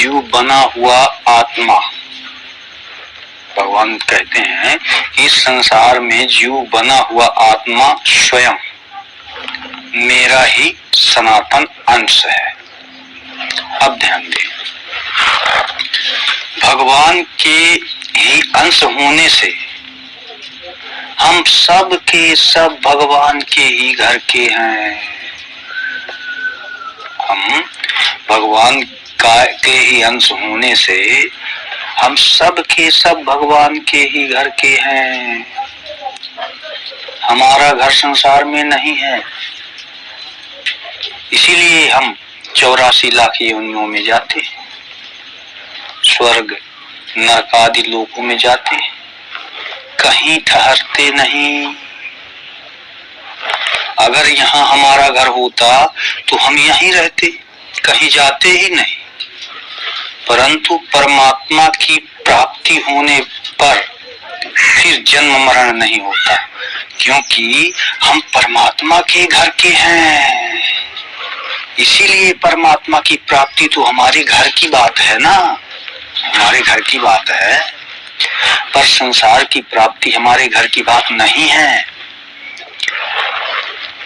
जीव बना हुआ आत्मा। भगवान कहते हैं कि संसार में जीव बना हुआ आत्मा स्वयं मेरा ही सनातन अंश है। अब ध्यान दें, भगवान के ही अंश होने से हम सब के सब भगवान के ही घर के हैं। हम भगवान के ही अंश होने से हम सब के सब भगवान के ही घर के हैं। हमारा घर संसार में नहीं है, इसीलिए हम 84 लाख योनियों में जाते हैं, स्वर्ग नरक आदि लोकों में जाते हैं, कहीं ठहरते नहीं। अगर यहाँ हमारा घर होता तो हम यहीं रहते, कहीं जाते ही नहीं। परंतु परमात्मा की प्राप्ति होने पर फिर जन्म मरण नहीं होता, क्योंकि हम परमात्मा के घर के हैं। इसीलिए परमात्मा की प्राप्ति तो हमारे घर की बात है ना, हमारे घर की बात है। पर संसार की प्राप्ति हमारे घर की बात नहीं है।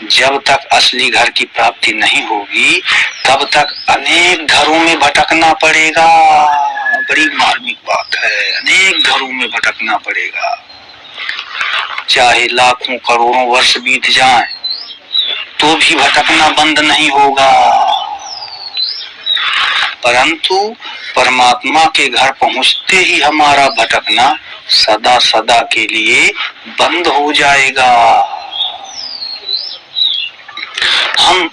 जब तक असली घर की प्राप्ति नहीं होगी तब तक अनेक घरों में भटकना पड़ेगा। बड़ी मार्मिक बात है, अनेक घरों में भटकना पड़ेगा। चाहे लाखों करोड़ों वर्ष बीत जाएं तो भी भटकना बंद नहीं होगा। परंतु परमात्मा के घर पहुंचते ही हमारा भटकना सदा सदा के लिए बंद हो जाएगा। हम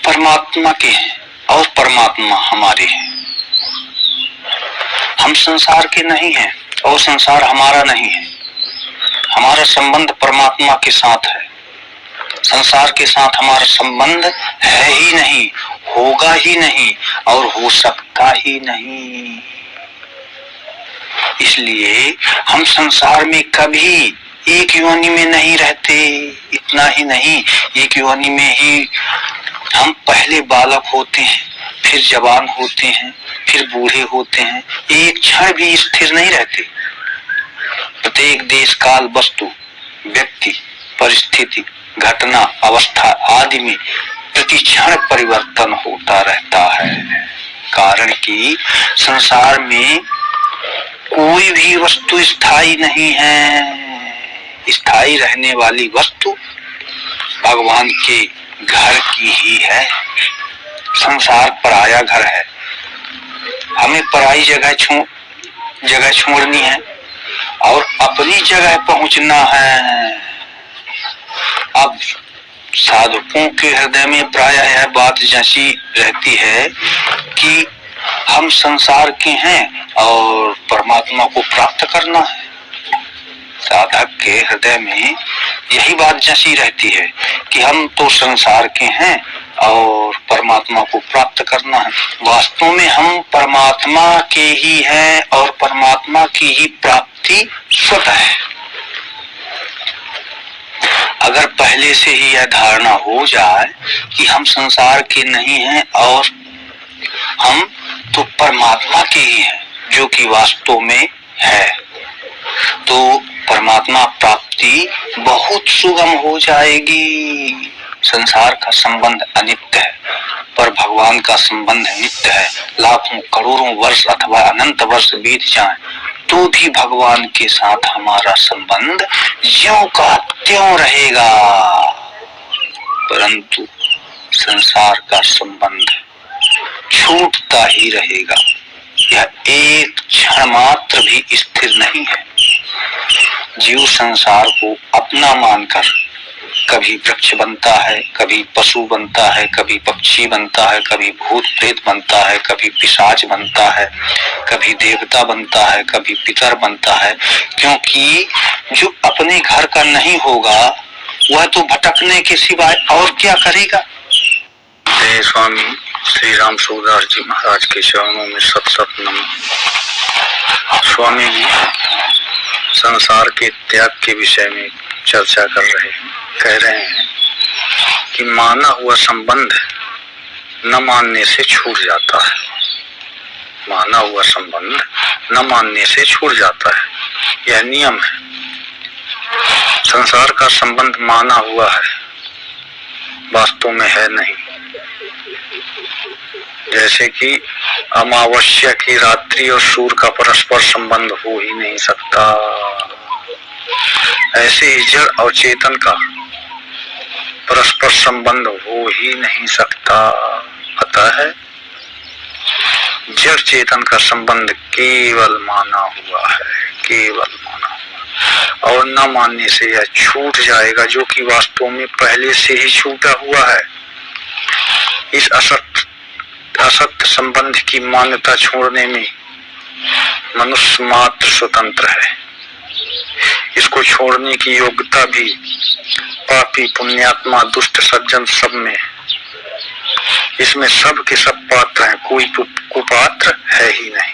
परमात्मा के हैं और परमात्मा हमारे हैं। हम संसार के नहीं हैं और संसार हमारा नहीं है। हमारा संबंध परमात्मा के साथ है, संसार के साथ हमारा संबंध है ही नहीं, होगा ही नहीं और हो सकता ही नहीं। इसलिए हम संसार में कभी एक योनि में नहीं रहते। इतना ही नहीं, एक योनि में ही हम पहले बालक होते हैं, फिर जवान होते हैं, फिर बूढ़े होते हैं। एक क्षण भी स्थिर नहीं रहते। प्रत्येक देश काल वस्तु व्यक्ति परिस्थिति घटना अवस्था आदि में प्रति क्षण परिवर्तन होता रहता है। कारण कि संसार में कोई भी वस्तु स्थायी नहीं है। स्थायी रहने वाली वस्तु भगवान के घर की ही है। संसार पराया घर है, हमें पराई जगह छोड़नी है और अपनी जगह पहुंचना है। अब साधकों के हृदय में प्रायः यह बात जैसी रहती है कि हम संसार के हैं और परमात्मा को प्राप्त करना है। साधक के हृदय में यही बात जैसी रहती है कि हम तो संसार के हैं और परमात्मा को प्राप्त करना है। वास्तव में हम परमात्मा के ही हैं और परमात्मा की ही प्राप्ति स्वतः है। अगर पहले से ही यह धारणा हो जाए कि हम संसार के नहीं हैं और हम तो परमात्मा के ही हैं, जो कि वास्तव में है, तो परमात्मा प्राप्ति बहुत सुगम हो जाएगी। संसार का संबंध अनित्य है पर भगवान का संबंध नित्य है। लाखों करोड़ों वर्ष अथवा अनंत वर्ष बीत जाएं तो भी भगवान के साथ हमारा संबंध ज्यों का त्यों रहेगा। परंतु संसार का संबंध छूटता ही रहेगा। यह एक क्षण मात्र भी स्थिर नहीं है। जीव संसार को अपना मानकर कभी वृक्ष बनता है, कभी पशु बनता है, कभी पक्षी बनता है, कभी भूत प्रेत बनता है, कभी पिशाच बनता है, कभी देवता बनता है, कभी पितर बनता है। क्योंकि जो अपने घर का नहीं होगा वह तो भटकने के सिवाय और क्या करेगा। जय स्वामी श्री राम सूरदास जी महाराज के चरणों में सत सत नमः। स्वामी जी संसार के त्याग के विषय में चर्चा कर रहे हैं। कह रहे हैं कि माना हुआ संबंध न मानने से छूट जाता है। माना हुआ संबंध न मानने से छूट जाता है, यह नियम है। संसार का संबंध माना हुआ है, वास्तव में है नहीं। जैसे कि अमावस्या की रात्रि और सूर्य का परस्पर संबंध हो ही नहीं सकता, ऐसे ही जड़ और चेतन का परस्पर संबंध हो ही नहीं सकता। अतः जड़ चेतन का संबंध केवल माना हुआ है, केवल माना हुआ, और न मानने से यह छूट जाएगा, जो कि वास्तव में पहले से ही छूटा हुआ है। इस असत्य संबंध की मान्यता छोड़ने में मनुष्य मात्र स्वतंत्र है। इसको छोड़ने की योग्यता भी पापी, पुण्यात्मा, दुष्ट, सज्जन सब में है। इसमें सब के सब पात्र हैं, कोई कुपात्र है ही नहीं।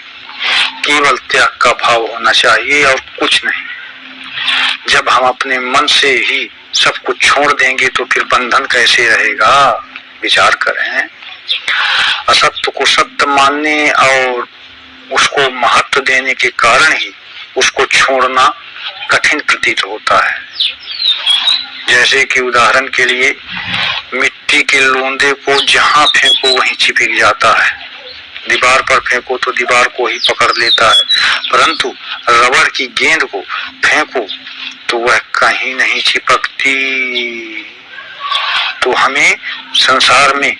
केवल त्याग का भाव होना चाहिए और कुछ नहीं। जब हम अपने मन से ही सब कुछ छोड़ देंगे तो फिर बंधन कैसे रहेगा? विचार करें। असत्य को सत्य मानने और उसको महत्व देने के कारण ही उसको छोड़ना कठिन प्रतीत होता है। जैसे कि उदाहरण के लिए मिट्टी के लोंदे को जहां फेंको वहीं चिपक जाता है, दीवार पर फेंको तो दीवार को ही पकड़ लेता है, परंतु रबड़ की गेंद को फेंको तो वह कहीं नहीं चिपकती। तो हमें संसार में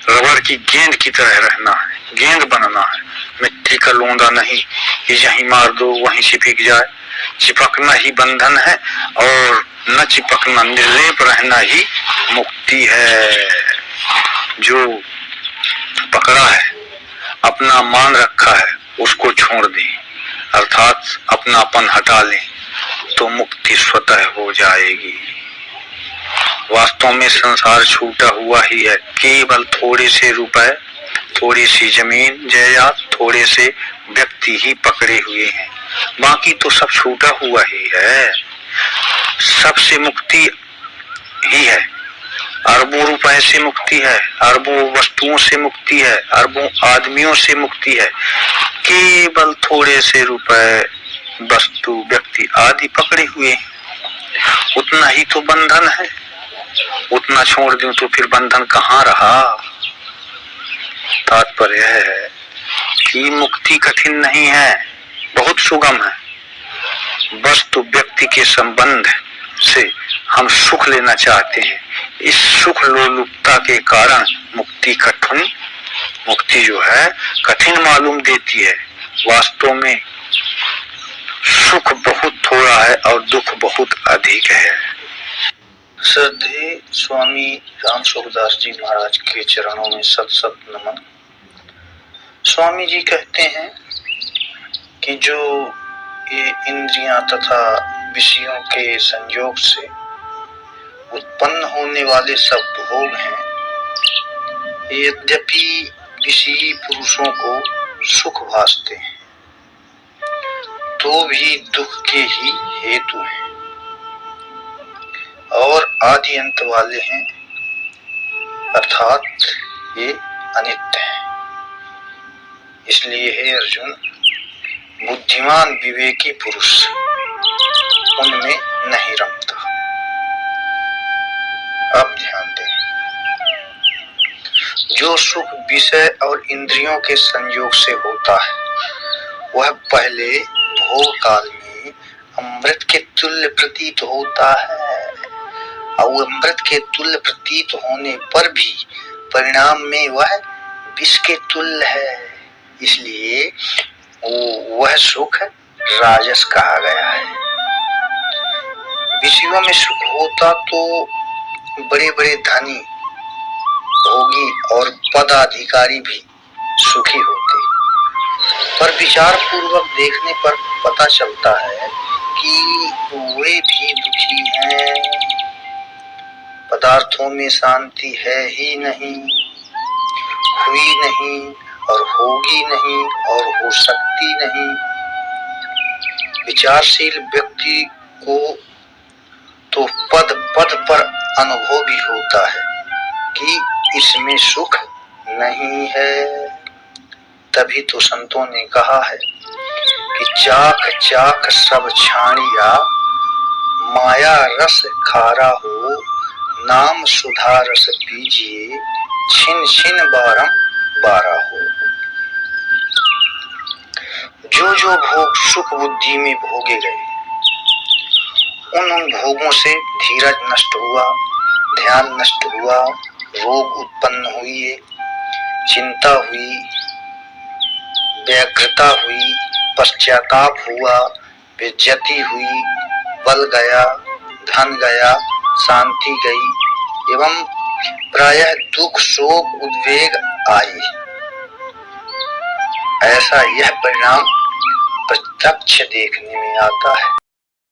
रबड़ की गेंद की तरह रहना है, गेंद बनना है, मिट्टी का लोंदा नहीं कि यहीं मार दो वहीं चिपक जाए। चिपकना ही बंधन है और न चिपकना, निर्लेप रहना ही मुक्ति है। जो पकड़ा है, अपना मान रखा है, उसको छोड़ दें, अर्थात अपनापन हटा लें, तो मुक्ति स्वतः हो जाएगी। वास्तव में संसार छूटा हुआ ही है, केवल थोड़े से रुपए, थोड़ी सी जमीन जायदाद, थोड़े से व्यक्ति ही पकड़े हुए हैं, बाकी तो सब छूटा हुआ ही है। सबसे मुक्ति ही है, अरबों रुपए से मुक्ति है, अरबों वस्तुओं से मुक्ति है, अरबों आदमियों से मुक्ति है। केवल थोड़े से रुपए, वस्तु, व्यक्ति आदि पकड़े हुए, उतना ही तो बंधन है। उतना छोड़ दूं तो फिर बंधन कहाँ रहा? तात्पर्य है कि मुक्ति कठिन नहीं है, बहुत सुगम है। वस्तु व्यक्ति के संबंध से हम सुख लेना चाहते हैं, इस सुख लोलुपता के कारण मुक्ति जो है कठिन मालूम देती है। वास्तव में सुख बहुत थोड़ा है और दुख बहुत अधिक है। श्रद्धेय स्वामी राम सुखदास जी महाराज के चरणों में सत सत नमन। स्वामी जी कहते हैं कि जो ये इंद्रियां तथा विषयों के संयोग से उत्पन्न होने वाले सब भोग हैं, यद्यपि विषयी पुरुषों को सुख भासते हैं तो भी दुख के ही हेतु हैं और आदि अंत वाले हैं, अर्थात ये अनित्य हैं। इसलिए हे अर्जुन, बुद्धिमान विवेकी पुरुष उनमें नहीं रमता। अब ध्यान दें, जो सुख विषय और इंद्रियों के संयोग से होता है वह पहले भोग काल में अमृत के तुल्य प्रतीत होता है, और अमृत के तुल्य प्रतीत होने पर भी परिणाम में वह विष के तुल्य है। इसलिए वह सुख राजस कहा गया है। विषयों में सुख होता तो बड़े बड़े धनी, भोगी और पदाधिकारी भी सुखी होते, पर विचार पूर्वक देखने पर पता चलता है कि वे भी दुखी हैं। पदार्थों में शांति है ही नहीं, हुई नहीं और होगी नहीं और हो सकती नहीं। विचारशील व्यक्ति को तो पद पद पर अनुभव भी होता है कि इसमें सुख नहीं है। तभी तो संतों ने कहा है कि चाख चाख सब छाणिया, माया रस खारा हो, नाम सुधा रस पीजिए, छिन छिन बारम बारा हो। जो जो भोग सुख बुद्धि में भोगे गए, उन भोगों से धीरज नष्ट हुआ, ध्यान नष्ट हुआ, रोग उत्पन्न हुई, चिंता हुई, व्यग्रता हुई, पश्चाताप हुआ, बेइज्जती हुई, बल गया, धन गया, शांति गई एवं प्रायः दुख शोक उद्वेग आई। ऐसा यह परिणाम प्रत्यक्ष देखने में आता है।